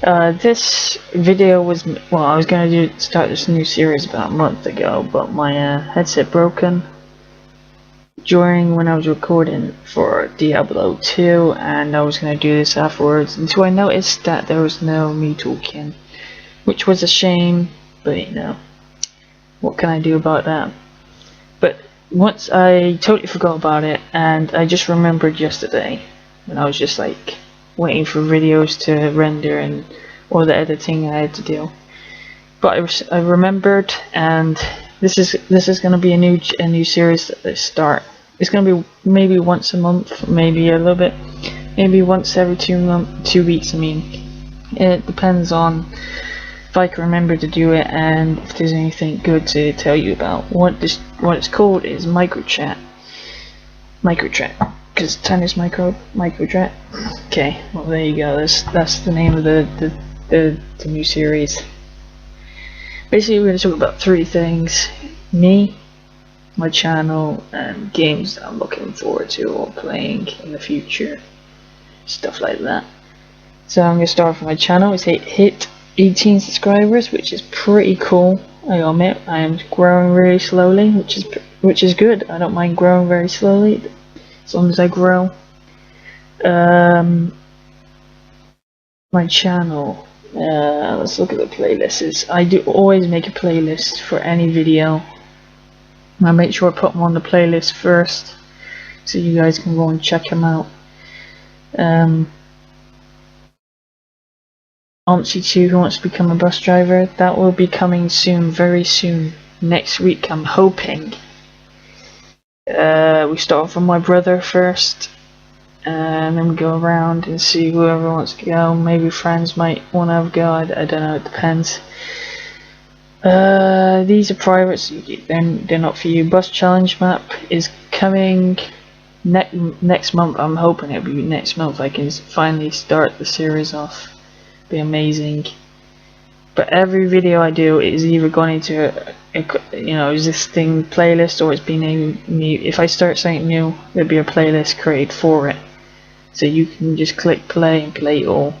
This video was, well, I was gonna start this new series about a month ago, but my headset broken during when I was recording for Diablo 2, and I was gonna do this afterwards until I noticed that there was no me talking, which was a shame, but you know, what can I do about that? But once I totally forgot about it, and I just remembered yesterday when I was just like waiting for videos to render and all the editing I had to do. But I remembered, and this is gonna be a new series that I start. It's gonna be maybe once a month, maybe a little bit, maybe once every 2 weeks. I mean, it depends on if I can remember to do it and if there's anything good to tell you about. What it's called is Microbe. Because tennis Microbe. Okay, well there you go. That's the name of the new series. Basically, we're going to talk about 3 things: me, my channel, and games that I'm looking forward to or playing in the future, stuff like that. So I'm going to start with my channel. It's hit 18 subscribers, which is pretty cool. I admit I am growing really slowly, which is good. I don't mind growing very slowly as long as I grow. My channel. Let's look at the playlists. I do always make a playlist for any video. I make sure I put them on the playlist first, so you guys can go and check them out. Omsi2, who wants to become a bus driver, that will be coming soon, very soon. Next week, I'm hoping. We start off with my brother first, and then we go around and see whoever wants to go. Maybe friends might want to have a go. I don't know, it depends. These are privates, they're not for you. Bus challenge map is coming next month. I'm hoping it'll be next month. I can finally start the series off. Be amazing. But every video I do is either going into a existing playlist, or it's been new. If I start something new, there'll be a playlist created for it, so you can just click play and play it all.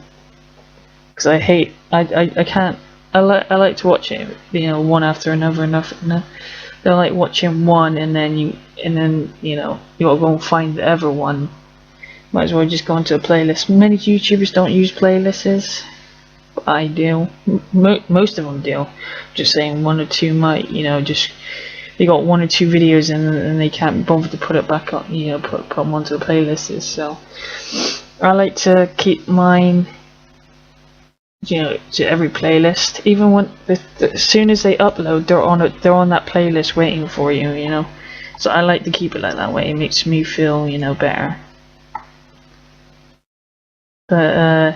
Because I can't. I like to watch it, one after another. I like watching one, and then you gotta go and find the other one. Might as well just go into a playlist. Many YouTubers don't use playlists. I do. Most of them do. Just saying, 1 or 2 might, just they got 1 or 2 videos and they can't bother to put it back up, put them onto the playlists. So I like to keep mine, to every playlist. Even when as soon as they upload, they're on that playlist waiting for you. So I like to keep it like that way. It makes me feel, better. But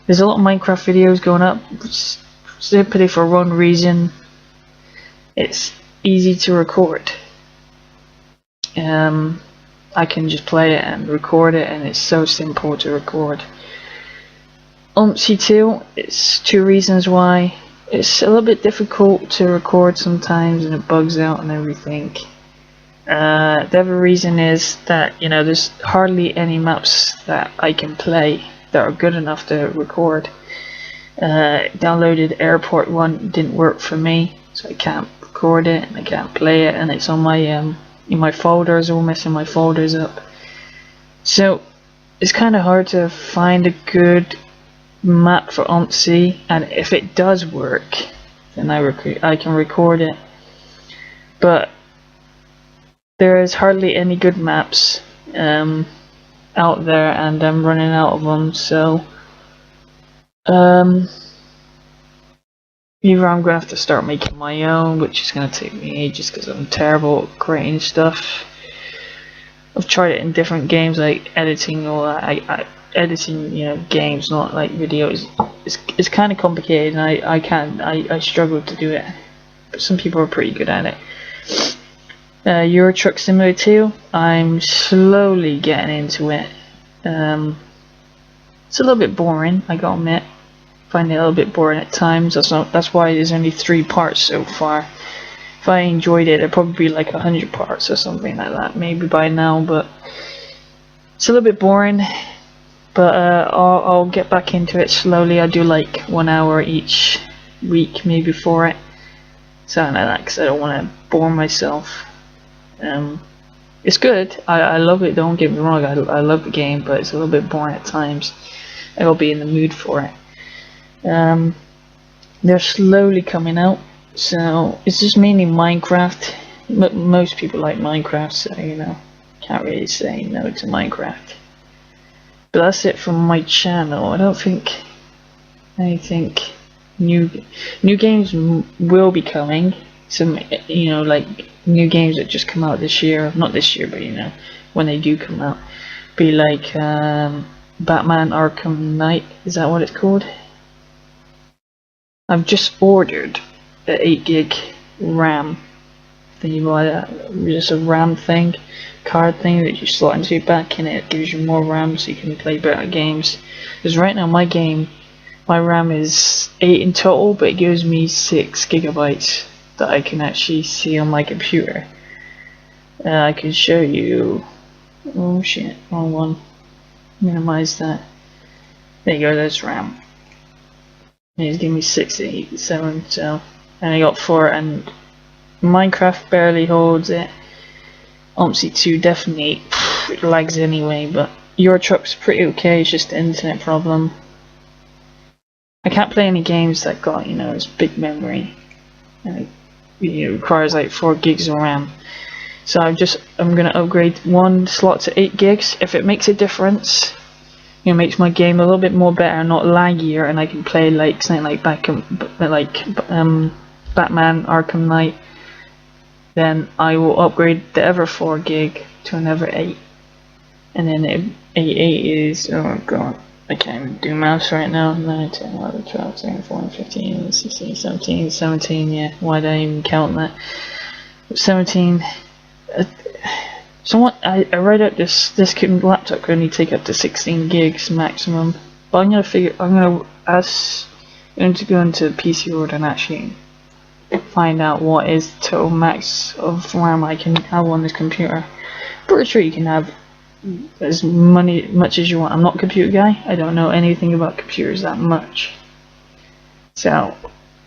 there's a lot of Minecraft videos going up, simply for one reason: it's easy to record. I can just play it and record it, and it's so simple to record. Omsi2, it's 2 reasons why. It's a little bit difficult to record sometimes, and it bugs out and everything. The other reason is that there's hardly any maps that I can play that are good enough to record. Downloaded Airport 1, didn't work for me, so I can't record it and I can't play it, and it's on my in my folders, all messing my folders up. So it's kind of hard to find a good map for Omsi, and if it does work, then I can record it. But there is hardly any good maps out there, and I'm running out of them. So either I'm gonna have to start making my own, which is gonna take me ages because I'm terrible at creating stuff. I've tried it in different games, like editing, or editing games, not like videos. It's kind of complicated, and I struggle to do it, but some people are pretty good at it. Euro Truck Simulator 2, I'm slowly getting into it. It's a little bit boring, I gotta admit. Find it a little bit boring at times. That's why there's only 3 parts so far. If I enjoyed it, it'd probably be like 100 parts or something like that, maybe by now. But it's a little bit boring. But I'll get back into it slowly. I do like 1 hour each week, maybe for it, something like that, because I don't want to bore myself. It's good. I love it. Don't get me wrong. I love the game, but it's a little bit boring at times. I gotta be in the mood for it. They're slowly coming out, so it's just mainly Minecraft. Most people like Minecraft, so you know, can't really say no to Minecraft. But that's it from my channel. I don't think anything new games will be coming. Some, you know, like new games that just come out this year, not this year, but you know, when they do come out, be like Batman Arkham Knight. Is that what it's called? I've just ordered an 8 gig RAM thing. You buy that, just a RAM thing, card thing that you slot into your back, and it gives you more RAM so you can play better games. Because right now my RAM is 8 in total, but it gives me 6 gigabytes that I can actually see on my computer. I can show you. Oh shit, wrong one. Minimize that. There you go, there's RAM. And he's giving me 6, 8, 7, so, and I got 4, and Minecraft barely holds it. Omsi 2 definitely it lags anyway, but Your Truck's pretty okay, it's just the internet problem. I can't play any games that got, you know, this big memory, and it requires like 4 gigs of RAM. So I'm gonna upgrade one slot to 8 gigs. If it makes a difference, you know, makes my game a little bit more better, not laggier, and I can play like something like Batman Arkham Knight, then I will upgrade the other 4 gig to another 8. And then 8 is, oh god, I can't even do maths right now. 9, 10, 11, 12, 13, 14, 15, 16, 17, yeah, why did I even count that? 17. I read out this laptop can only take up to 16 gigs maximum, but I'm going to go into PC World and actually find out what is the total max of RAM I can have on this computer. Pretty sure you can have as much as you want. I'm not a computer guy. I don't know anything about computers that much, so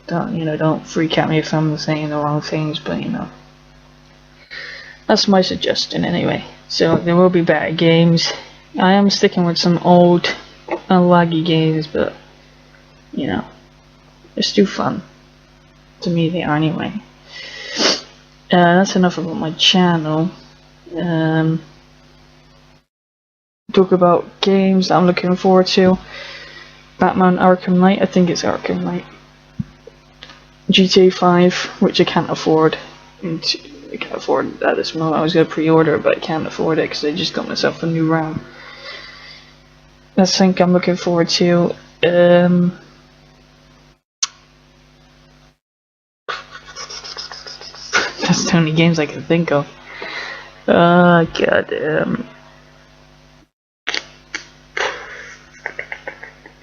don't freak at me if I'm saying the wrong things, but you know, that's my suggestion anyway. So there will be better games. I am sticking with some old laggy games, but you know, they're still fun. To me they are anyway. That's enough about my channel. Talk about games that I'm looking forward to. Batman Arkham Knight, I think it's Arkham Knight. GTA 5, which I can't afford. I can't afford at this moment. I was going to pre-order, but I can't afford it because I just got myself a new RAM. That's something I'm looking forward to. That's the only games I can think of. God.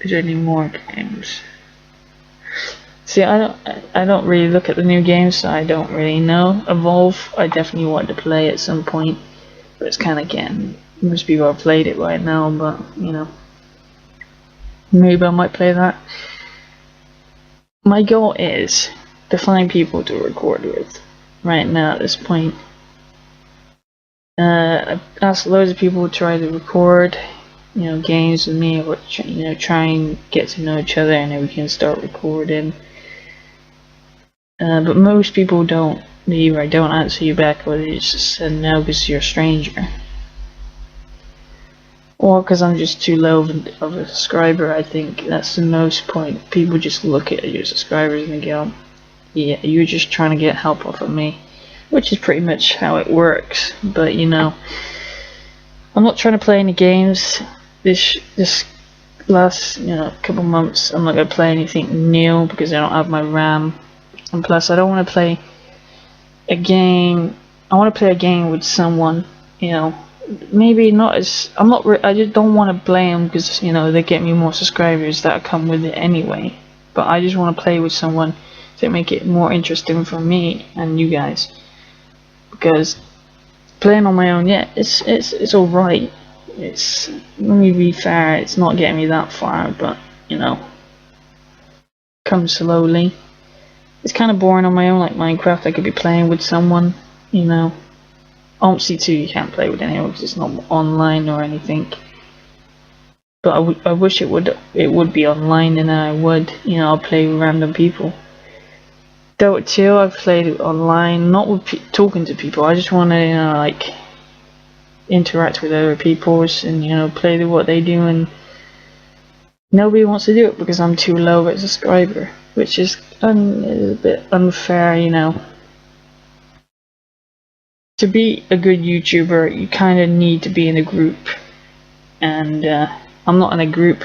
Is there any more games? See, I don't really look at the new games, so I don't really know. Evolve, I definitely want to play at some point, but it's kind of getting, most people have played it right now, but you know, maybe I might play that. My goal is to find people to record with right now at this point. I've asked loads of people to try to record, you know, games with me, or you know, try and get to know each other, and then we can start recording. But most people don't. They either don't answer you back, or they just said no because you're a stranger, or because I'm just too low of a subscriber. I think that's the most point. People just look at your subscribers and they go, yeah, you're just trying to get help off of me, which is pretty much how it works. But you know, I'm not trying to play any games this last, you know, couple months. I'm not going to play anything new because I don't have my RAM, and plus I don't want to play a game. I want to play a game with someone, you know, maybe not as, I just don't want to play them because, you know, they get me more subscribers that come with it anyway, but I just want to play with someone to make it more interesting for me and you guys, because playing on my own, yeah, it's alright, it's, let me be fair, it's not getting me that far, but you know, come slowly. It's kind of boring on my own, like Minecraft. I could be playing with someone, you know. Obviously, too, you can't play with anyone because it's not online or anything. But I wish it would be online, and I would, you know, I'll play with random people. Dota 2, I've played it online, not with talking to people. I just want to, you know, like interact with other people and, you know, play with what they do, and nobody wants to do it because I'm too low as a subscriber, which is a bit unfair, you know. To be a good YouTuber, you kind of need to be in a group, and I'm not in a group.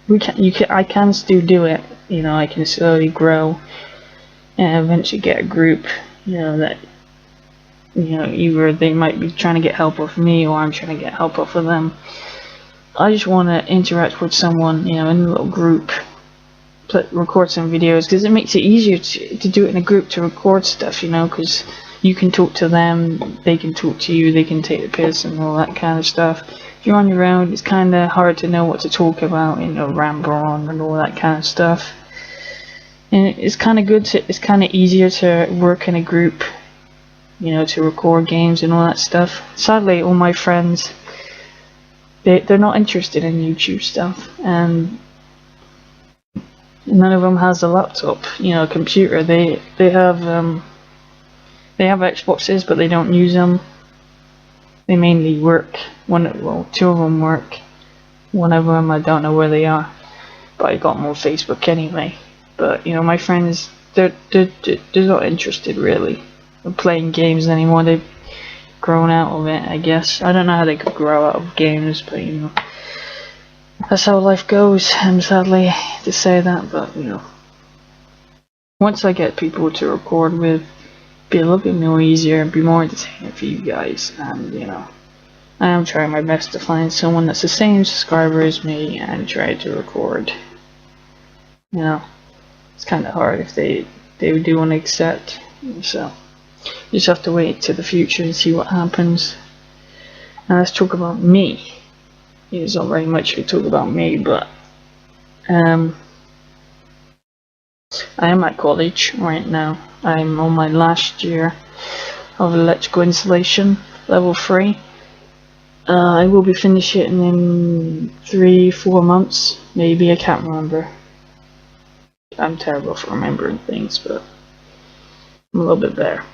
I can still do it, you know. I can slowly grow and eventually get a group, you know, that, you know, either they might be trying to get help off me or I'm trying to get help off of them. I just want to interact with someone, you know, in a little group, record some videos, because it makes it easier to do it in a group, to record stuff, you know, because you can talk to them, they can talk to you, they can take the piss and all that kind of stuff. If you're on your own, it's kind of hard to know what to talk about, you know, ramble on and all that kind of stuff. And it's kind of good it's kind of easier to work in a group, you know, to record games and all that stuff. Sadly, all my friends, they're not interested in YouTube stuff, and none of them has a laptop, you know, a computer. They have Xboxes, but they don't use them. They mainly work. Two of them work. One of them, I don't know where they are, but I got them on Facebook anyway. But, you know, my friends, they're not interested really in playing games anymore. They've grown out of it, I guess. I don't know how they could grow out of games, but, you know, that's how life goes. I'm sadly to say that, but, you know, once I get people to record with, be a little bit more easier and be more entertaining for you guys. And, you know, I am trying my best to find someone that's the same subscriber as me and try to record. You know, it's kind of hard if they do want to accept, so you just have to wait to the future and see what happens. Now let's talk about me. There's not very much to talk about me, but I am at college right now. I'm on my last year of electrical installation, level 3. I will be finishing in 3-4 months, maybe. I can't remember. I'm terrible for remembering things, but I'm a little bit better.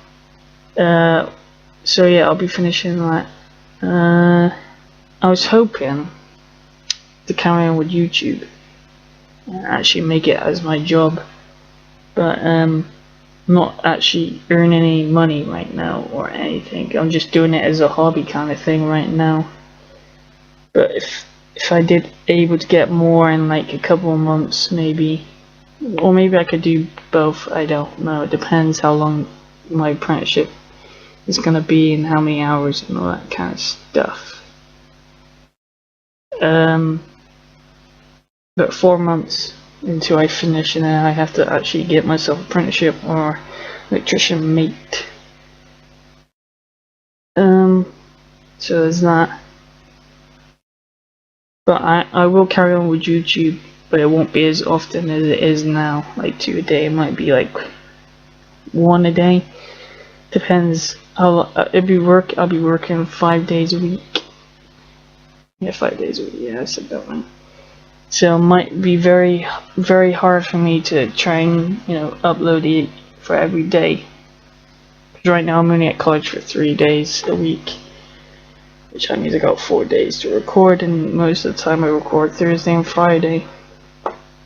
So yeah, I'll be finishing that. I was hoping to carry on with YouTube and actually make it as my job, but not actually earn any money right now or anything. I'm just doing it as a hobby kind of thing right now. But if I did able to get more in like a couple of months, maybe, or maybe I could do both. I don't know. It depends how long my apprenticeship is gonna be and how many hours and all that kind of stuff. But 4 months until I finish, and then I have to actually get myself an apprenticeship or electrician mate. So there's that. But I will carry on with YouTube, but it won't be as often as it is now, like 2 a day. It might be like 1 a day. Depends how I'll be working 5 days a week. Yeah, 5 days a week. Yeah, I said that one. So it might be very, very hard for me to try and, you know, upload it for every day. Because right now I'm only at college for 3 days a week, which means I got 4 days to record, and most of the time I record Thursday and Friday.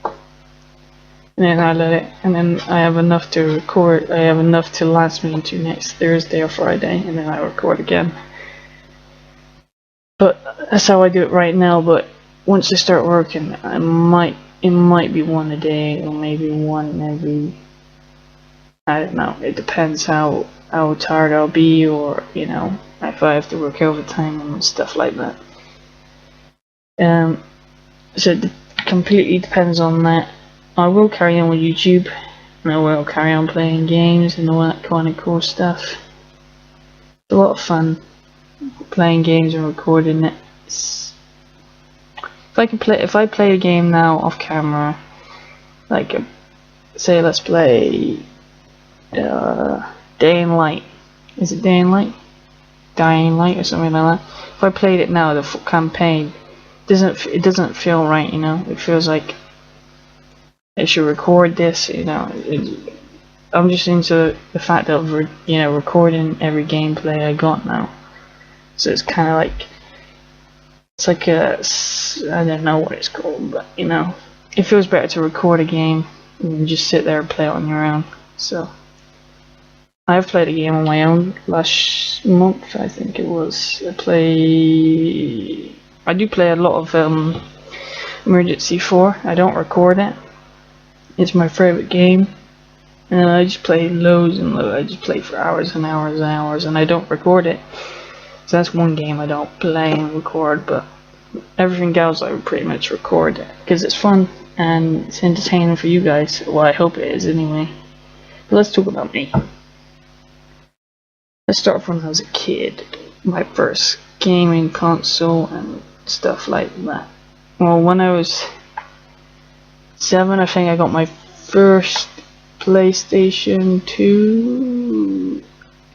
And then I let it, and then I have enough to record. I have enough to last me into next Thursday or Friday, and then I record again. But that's how I do it right now. But once I start working, it might be 1 a day, or maybe 1 every, I don't know. It depends how tired I'll be, or, you know, if I have to work overtime and stuff like that. So it completely depends on that. I will carry on with YouTube, and I will carry on playing games and all that kind of cool stuff. It's a lot of fun playing games and recording it. if I play a game now off camera, like say let's play Day in Light. Is it Day in Light? Dying Light or something like that. If I played it now, the full campaign it doesn't feel right, you know. It feels like I should record this, you know. I'm just into the fact of recording every gameplay I got now. So it's kind of like I don't know what it's called, but you know, it feels better to record a game than just sit there and play it on your own. So I've played a game on my own last month, I think it was. I do play a lot of Emergency 4. I don't record it. It's my favorite game, and I just play loads and loads. I just play for hours and hours and hours, and I don't record it. So that's one game I don't play and record, but everything else I would pretty much record because it's fun and it's entertaining for you guys. Well, I hope it is anyway. But let's talk about me. Let's start from when I was a kid. My first gaming console and stuff like that. Well, when I was 7, I think I got my first PlayStation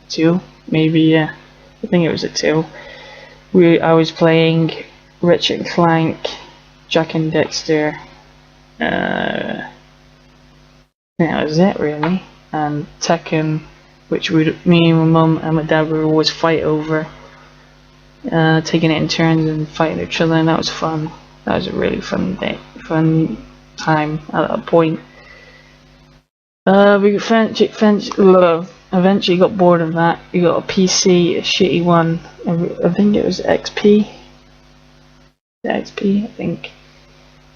2, maybe, yeah. I think it was a 2. I was playing Ratchet and Clank, Jack and Dexter. That was it really, and Tekken, which me and my mum and my dad would always fight over, taking it in turns and fighting each other, and that was fun. That was a really fun time at that point. We eventually got bored of that. We got a PC, a shitty one. I think it was XP. I think.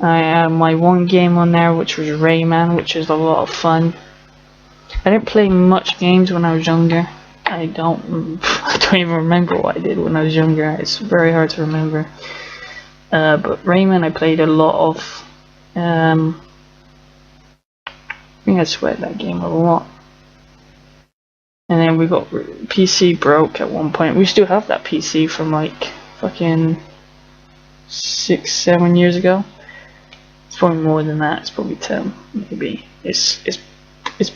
I had my one game on there, which was Rayman, which was a lot of fun. I didn't play much games when I was younger. I don't even remember what I did when I was younger. It's very hard to remember. But Rayman I played a lot of. I think I sweat that game a lot. And then we got PC broke at one point. We still have that PC from like fucking 6-7 years ago. It's probably more than that. It's probably 10, maybe. It's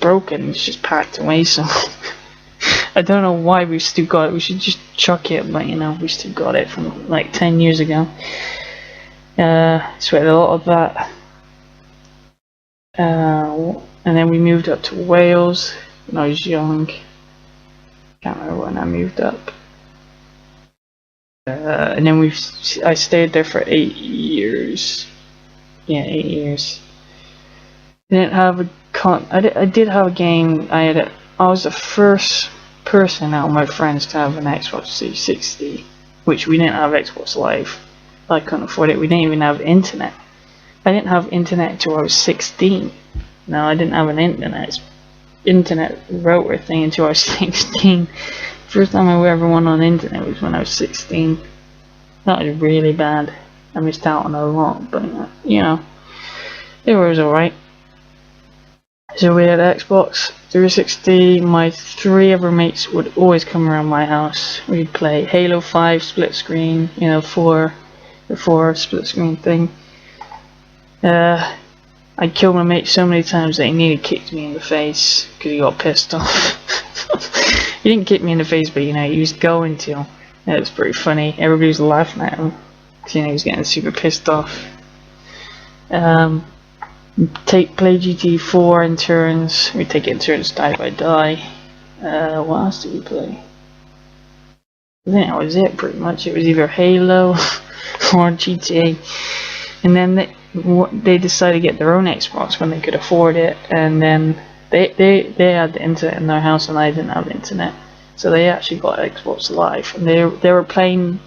broken. It's just packed away. So I don't know why we still got it. We should just chuck it, but you know, we still got it from like 10 years ago. Sweat a lot of that. And then we moved up to Wales when I was young. Can't remember when I moved up. And then I stayed there for 8 years. Yeah, 8 years. Didn't have a I did have a game. I was the first person out of my friends to have an Xbox 360, which we didn't have Xbox Live. I couldn't afford it. We didn't even have internet. I didn't have internet until I was 16. No, I didn't have an internet router thing until I was 16. First time I ever went on internet was when I was 16. That was really bad. I missed out on a lot, but you know, it was alright. So we had Xbox 360. My 3 other mates would always come around my house. We'd play Halo 5 split screen, you know, the 4 split screen thing. I killed my mate so many times that he nearly kicked me in the face because he got pissed off. He didn't kick me in the face, but you know, he was going to. It was pretty funny. Everybody was laughing at him because you know, he was getting super pissed off. Play GT4 in turns. We take it in turns, die by die. What else did we play? I think that was it pretty much. It was either Halo or GTA. And then they decided to get their own Xbox when they could afford it, and then they had the internet in their house and I didn't have internet, so they actually got Xbox Live, and they were playing.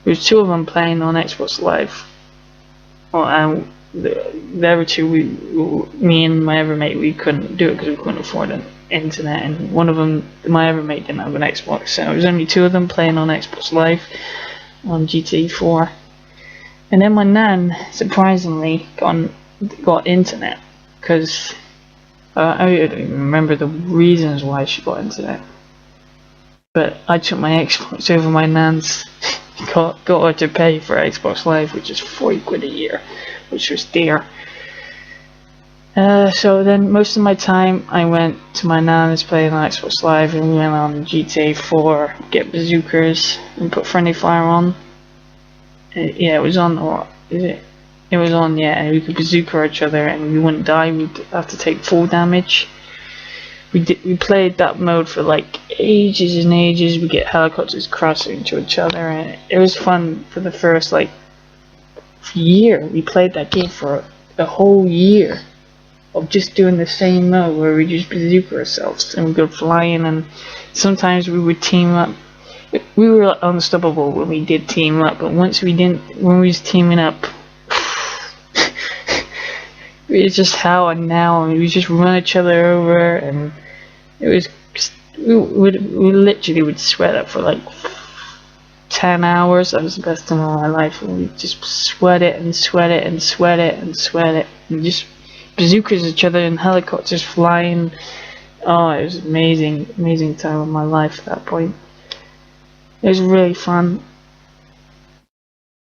There was 2 of them playing on Xbox Live. Well, and the other 2, me and my other mate, we couldn't do it because we couldn't afford an internet, and one of them, my other mate, didn't have an Xbox, so it was only 2 of them playing on Xbox Live on GTA 4. And then my nan surprisingly got internet, because I don't even remember the reasons why she got internet, but I took my Xbox over my nan's got her to pay for Xbox Live, which is 40 quid a year, which was dear. So then most of my time I went to my nana's playing on Xbox Live, and we went on GTA 4, get bazookas, and put friendly fire on. Yeah, it was on, or is it? It was on, yeah, and we could bazooka each other and we wouldn't die, we'd have to take full damage. We played that mode for like ages and ages. We get helicopters crashing into each other, and it was fun for the first like year. We played that game for a whole year of just doing the same mode where we just bazooka ourselves and we go flying, and sometimes we would team up. We were unstoppable when we did team up, but once we didn't, when we was teaming up, it's just how and now, and we just run each other over, and it was we literally would sweat up for like 10 hours. That was the best time of my life, and we just sweat it and sweat it and sweat it and sweat it, and just bazookas each other and helicopters flying. Oh, it was amazing time of my life at that point. It was really fun.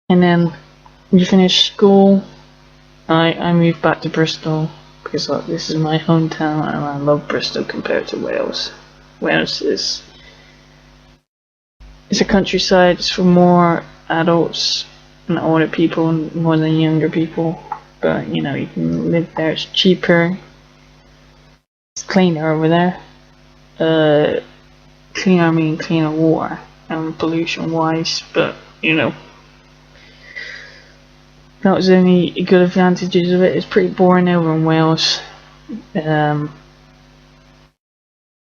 And then we finished school. I moved back to Bristol because this is my hometown, and I love Bristol compared to Wales. Wales is it's a countryside. It's for more adults and older people more than younger people. But you know, you can live there. It's cheaper. It's cleaner over there. Cleaner, I mean cleaner water and pollution wise. But you know, that was the only good advantages of it. It's pretty boring over in Wales.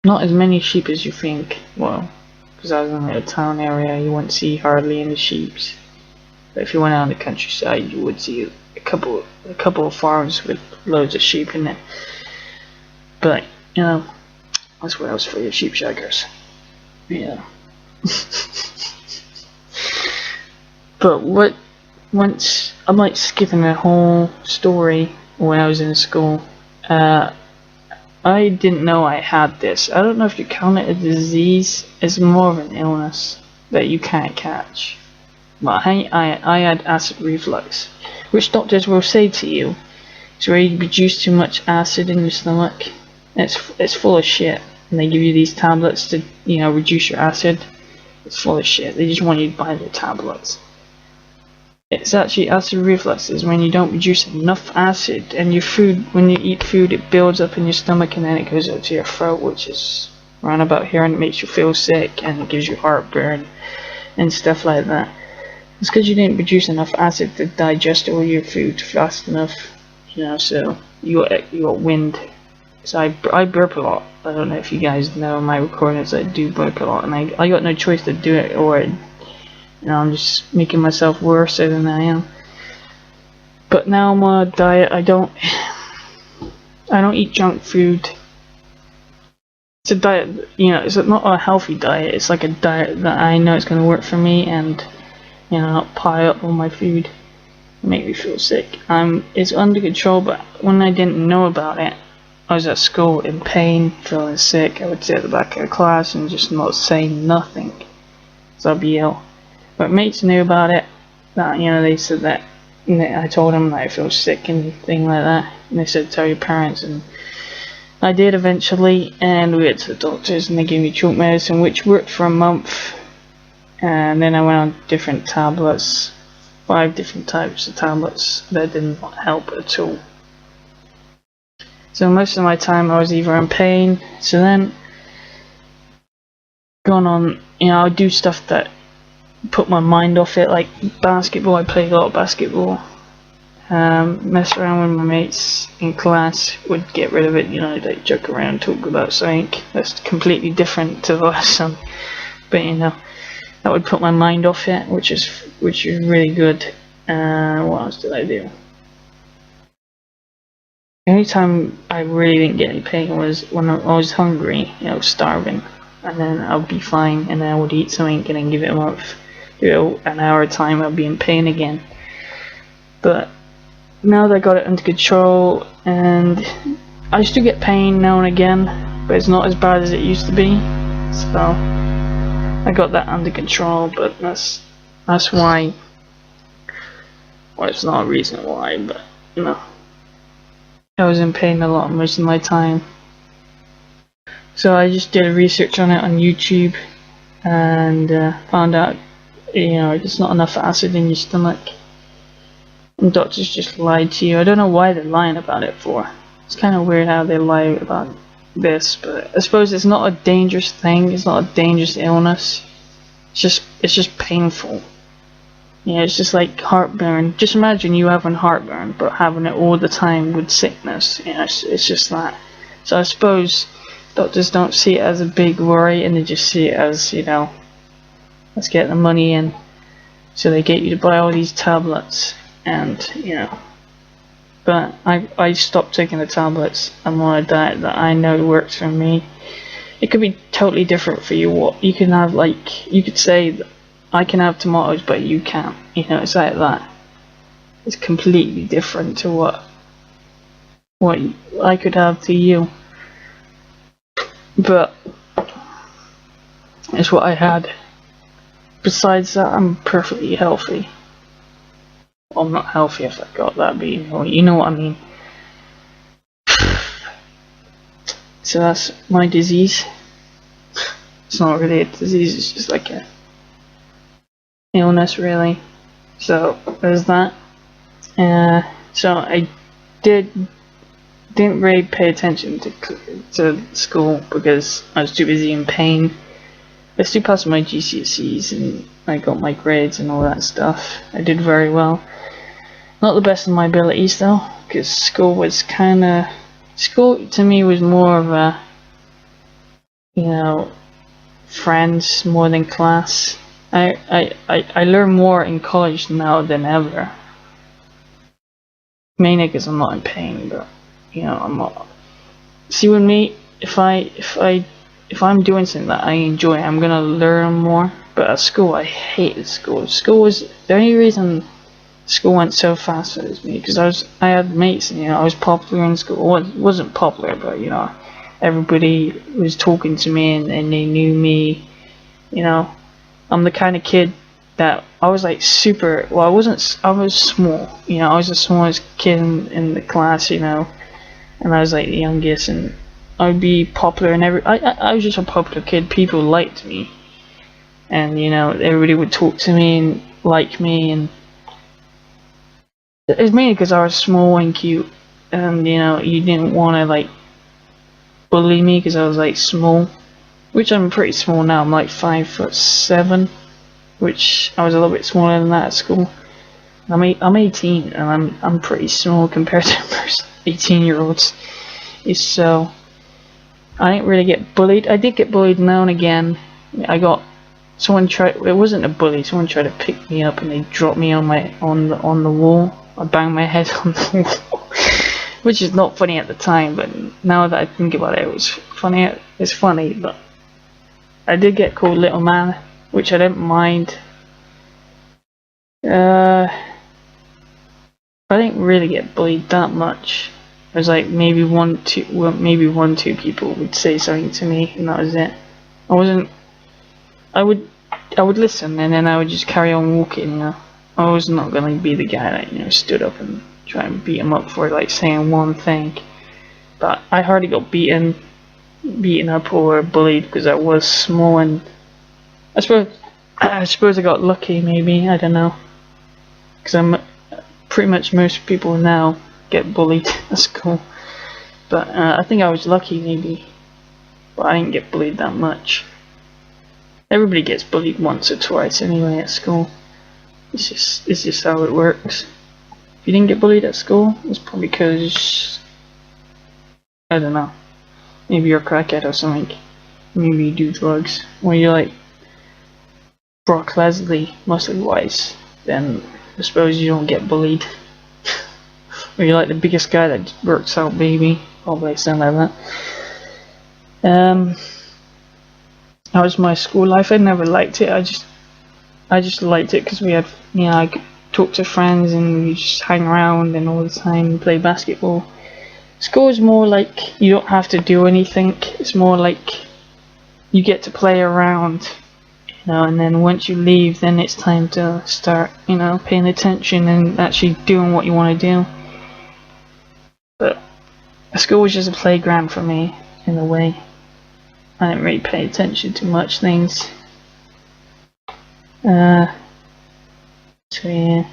Not as many sheep as you think. Well, because I was in a town area, you wouldn't see hardly any sheep. But if you went out in the countryside, you would see a couple of farms with loads of sheep in it. But you know, that's Wales for your sheep shaggers. Yeah. But once I might skipping the whole story when I was in school. I didn't know I had this. I don't know if you count it a disease. It's more of an illness that you can't catch. But I had acid reflux, which doctors will say to you, it's where you produce too much acid in your stomach. It's full of shit, and they give you these tablets to reduce your acid. It's full of shit. They just want you to buy the tablets. It's actually acid reflux is when you don't produce enough acid, and your food, when you eat food, it builds up in your stomach and then it goes up to your throat, which is around about here, and it makes you feel sick and it gives you heartburn and stuff like that. It's because you didn't produce enough acid to digest all your food fast enough, so you got wind. So I burp a lot. I don't know if you guys know in my recordings, I do burp a lot, and I got no choice to do it, or I'm just making myself worse than I am. But now I'm on a diet. I don't eat junk food. It's a diet, it's not a healthy diet. It's like a diet that I know it's going to work for me, and not pile up all my food and make me feel sick. It's under control, but when I didn't know about it, I was at school in pain, feeling sick. I would sit at the back of the class and just not say nothing, so I'd be ill. But mates knew about it. That they said that. I told them that I feel sick and thing like that, and they said tell your parents, and I did eventually. And we went to the doctors, and they gave me chalk medicine, which worked for a month. And then I went on different tablets, 5 different types of tablets that didn't help at all. So most of my time I was either in pain. So then, going on, I would do stuff that put my mind off it, like basketball. I played a lot of basketball. Mess around with my mates in class, would get rid of it, like joke around, talk about something that's completely different to us. But that would put my mind off it, which is really good. What else did I do? The only time I really didn't get any pain was when I was hungry, starving, and then I'll be fine, and then I would eat something and then give it a month. An hour time I'll be in pain again. But now that I got it under control, and I still get pain now and again, but it's not as bad as it used to be. So I got that under control, but that's That's why. Well, it's not a reason why, but you know, I was in pain a lot most of my time. So I just did research on it on YouTube and found out, you know, there's not enough acid in your stomach. And doctors just lied to you. I don't know why they're lying about it for. It's kind of weird how they lie about this, but I suppose it's not a dangerous thing. It's not a dangerous illness. It's just painful. Yeah, it's just like heartburn. Just imagine you having heartburn, but having it all the time with sickness. You know, it's just that. So I suppose doctors don't see it as a big worry, and they just see it as, you know, let's get the money in. So they get you to buy all these tablets, and you know. But I stopped taking the tablets. I'm on a diet that I know works for me. It could be totally different for you. What you can have, like, you could say that I can have tomatoes, but you can't. You know, it's like that. It's completely different to what I could have to you. But it's what I had. Besides that, I'm perfectly healthy. Well, I'm not healthy if I got that, but you know what I mean. So that's my disease. It's not really a disease, it's just like a illness, really. So there's that. So I didn't really pay attention to school because I was too busy in pain. I still passed my GCSEs and I got my grades and all that stuff. I did very well. Not the best of my abilities though, because school to me was more of a, you know, friends more than class. I learn more in college now than ever. Mainly because I'm not in pain, but you know, I'm not. See, with me, if I'm doing something that I enjoy, I'm gonna learn more. But at school, I hated school. School was the only reason school went so fast for me, because I had mates, and you know, I was popular in school. Well, it wasn't popular, but you know, everybody was talking to me and they knew me. You know, I'm the kind of kid that I was like super. Well, I was small. You know, I was the smallest kid in the class. You know, and I was like the youngest, and I would be popular, and I was just a popular kid. People liked me, and you know, everybody would talk to me and like me, and it's mainly because I was small and cute, and you know, you didn't want to like bully me because I was like small, which I'm pretty small now. I'm like 5'7", which I was a little bit smaller than that at school. I'm 18, and I'm pretty small compared to most 18-year-olds. So I didn't really get bullied. I did get bullied now and again. It wasn't a bully. Someone tried to pick me up and they dropped me on the wall. I banged my head on the wall, which is not funny at the time, but now that I think about it, it was funny. It's funny, but I did get called little man, which I didn't mind. I didn't really get bullied that much. It was like maybe one, two people would say something to me, and that was it. I would listen, and then I would just carry on walking. You know, I was not gonna be the guy that, you know, stood up and try and beat him up for like saying one thing. But I hardly got beaten up or bullied because I was small, and I suppose I got lucky, maybe, I don't know, because I'm pretty much most people now get bullied at school, but I think I was lucky, maybe, but I didn't get bullied that much. Everybody gets bullied once or twice anyway at school. It's just how it works. If you didn't get bullied at school, it's probably because, I don't know, maybe you're a crackhead or something. Maybe you do drugs. When you're like Brock Leslie, muscle wise, then I suppose you don't get bullied. Or you're like the biggest guy that works out, maybe. Probably something like that. How was my school life? I never liked it. I just liked it because we had, you know, I could talk to friends and we just hang around and all the time play basketball. School is more like you don't have to do anything. It's more like you get to play around. You and then once you leave, then it's time to start, paying attention and actually doing what you want to do. But school was just a playground for me, in a way. I didn't really pay attention to much things. So yeah,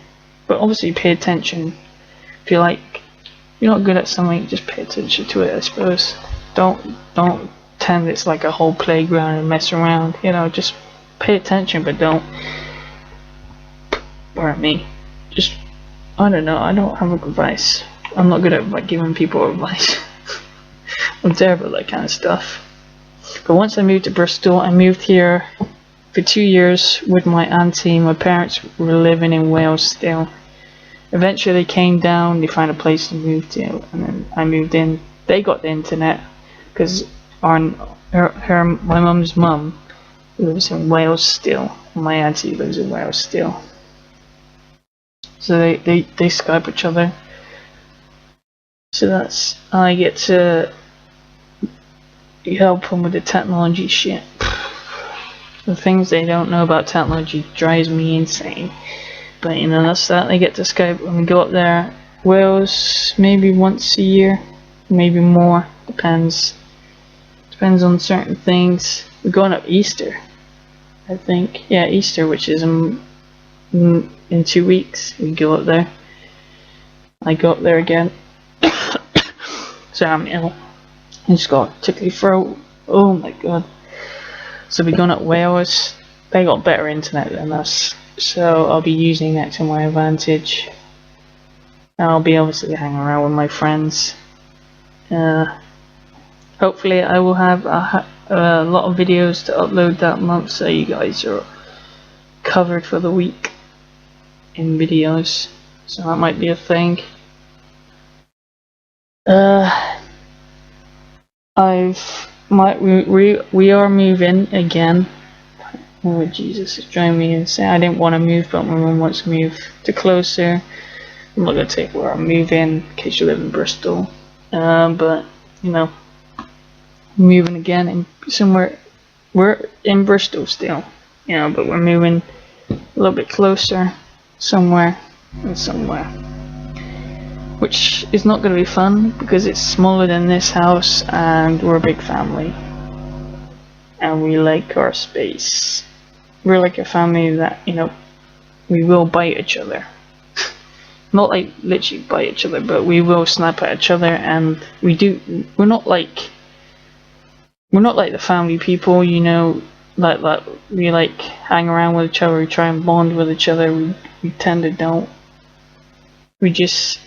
but obviously pay attention. If you're not good at something, just pay attention to it, I suppose. Don't pretend it's like a whole playground and mess around. Just pay attention, but don't. Or me, just I don't know. I don't have advice. I'm not good at giving people advice. I'm terrible at that kind of stuff. But once I moved to Bristol, I moved here for 2 years with my auntie. My parents were living in Wales still. Eventually they came down, they found a place to move to, and then I moved in. They got the internet because my mum's mum lives in Wales still, and my auntie lives in Wales still. So they Skype each other. So I get to help them with the technology shit. The things they don't know about technology drives me insane. But that's that. They get to Skype when we go up there. Wales, maybe once a year, maybe more. Depends on certain things. We're going up Easter, I think. Yeah, Easter, which is in 2 weeks. We go up there. I go up there again. So I'm ill. I just got a tickly throat. Oh my god. So we're going up Wales. They got better internet than us, so I'll be using that to my advantage. And I'll be obviously hanging around with my friends. Hopefully I will have a lot of videos to upload that month, so you guys are covered for the week in videos. So that might be a thing. We are moving again. Oh Jesus, it's driving me insane. I didn't want to move, but my mum wants to move to closer. I'm not gonna take where I'm moving in case you live in Bristol. But moving again in somewhere. We're in Bristol still, but we're moving a little bit closer, somewhere, which is not going to be fun because it's smaller than this house and we're a big family and we like our space. We're like a family that we will bite each other. Not like literally bite each other, but we will snap at each other, and we're not like the family people, like we like hang around with each other, we try and bond with each other. We tend to don't. We do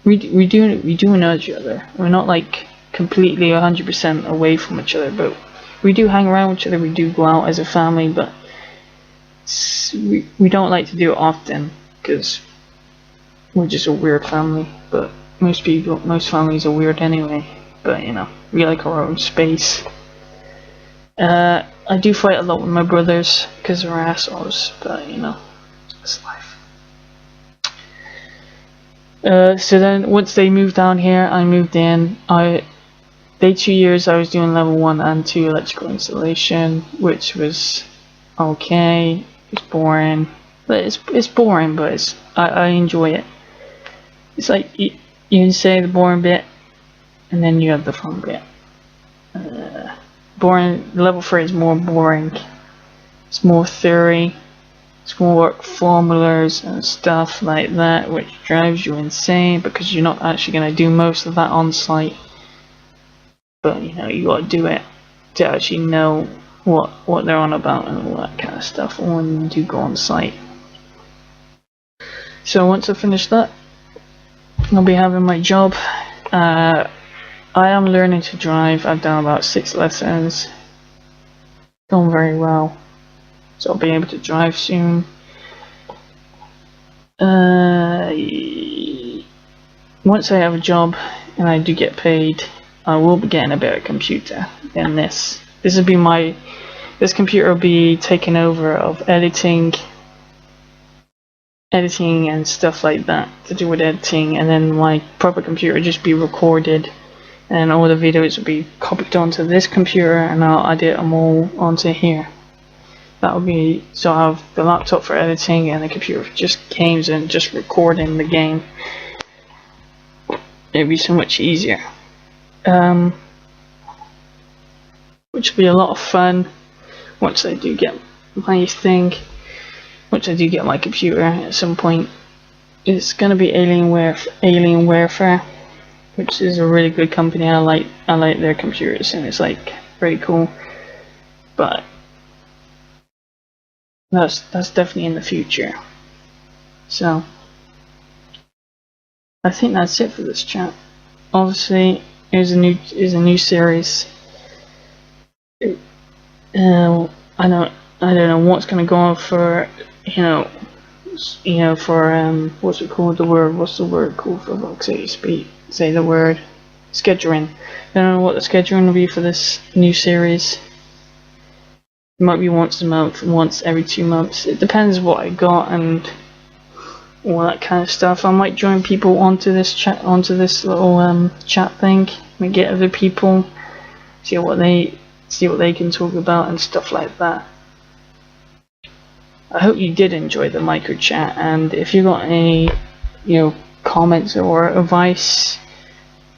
know each other. We're not like completely 100% away from each other, but we do hang around with each other. We do go out as a family, but we don't like to do it often because we're just a weird family. But most families are weird anyway. But we like our own space. I do fight a lot with my brothers because they're assholes, but it's life. So then once they moved down here, I moved in. 2 years I was doing level 1 and 2 electrical installation, which was okay. It's boring, but it's boring, but I enjoy it. It's like you can say the boring bit and then you have the fun bit. Boring. Level 3 is more boring. It's more theory. It's more work formulas and stuff like that, which drives you insane because you're not actually going to do most of that on site. But you got to do it to actually know what they're on about and all that kind of stuff when you do go on site. So once I finish that, I'll be having my job. I am learning to drive. I've done about 6 lessons. Done very well. So I'll be able to drive soon. Once I have a job and I do get paid, I will be getting a better computer than this. This computer will be taken over of editing and stuff like that, to do with editing, and then my proper computer will just be recorded and all the videos will be copied onto this computer and I'll edit them all onto here. That would be, so I have the laptop for editing and the computer for just games and just recording the game. It'd be so much easier. Which will be a lot of fun once I do get my thing. Once I do get my computer at some point. It's gonna be Alien Warfare, which is a really good company. I like their computers, and it's like very cool. But that's definitely in the future. So I think that's it for this chat. Obviously, here's a new series. I don't know what's gonna go on for for what's it called? What's the word called for fuck's sake? Say the word. Scheduling. I don't know what the scheduling will be for this new series. It might be once a month, once every 2 months. It depends what I got and all that kind of stuff. I might join people onto this little chat thing. Might get other people, see what they can talk about and stuff like that. I hope you did enjoy the micro chat, and if you got any comments or advice,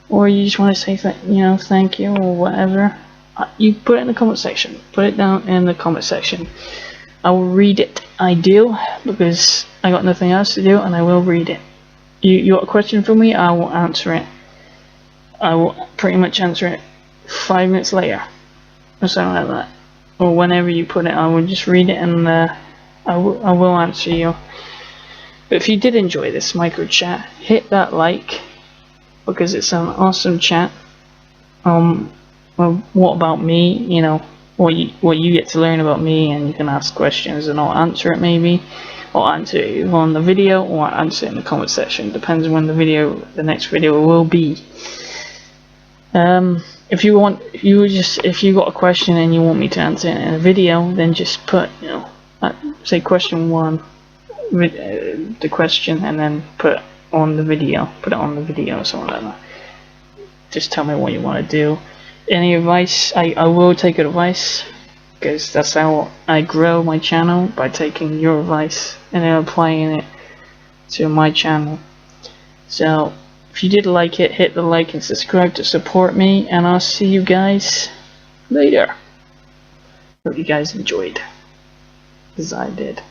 or you just want to say thank you or whatever, you put it in the comment section. Put it down in the comment section. I will read it. I do, because I got nothing else to do, and I will read it. You got a question for me? I will answer it. I will pretty much answer it 5 minutes later, or something like that, or whenever you put it. I will just read it and I will answer you. But if you did enjoy this micro chat, hit that like, because it's an awesome chat. Well, what about me? What you get to learn about me, and you can ask questions, and I'll answer it maybe. I'll answer it on the video, or I'll answer it in the comment section. Depends when the next video will be. If you got a question and you want me to answer it in a video, then just put say question 1, the question, and then put it on the video or something like that. Just tell me what you want to do. Any advice, I will take advice, because that's how I grow my channel, by taking your advice and then applying it to my channel. So if you did like it, hit the like and subscribe to support me, and I'll see you guys later. Hope you guys enjoyed, as I did.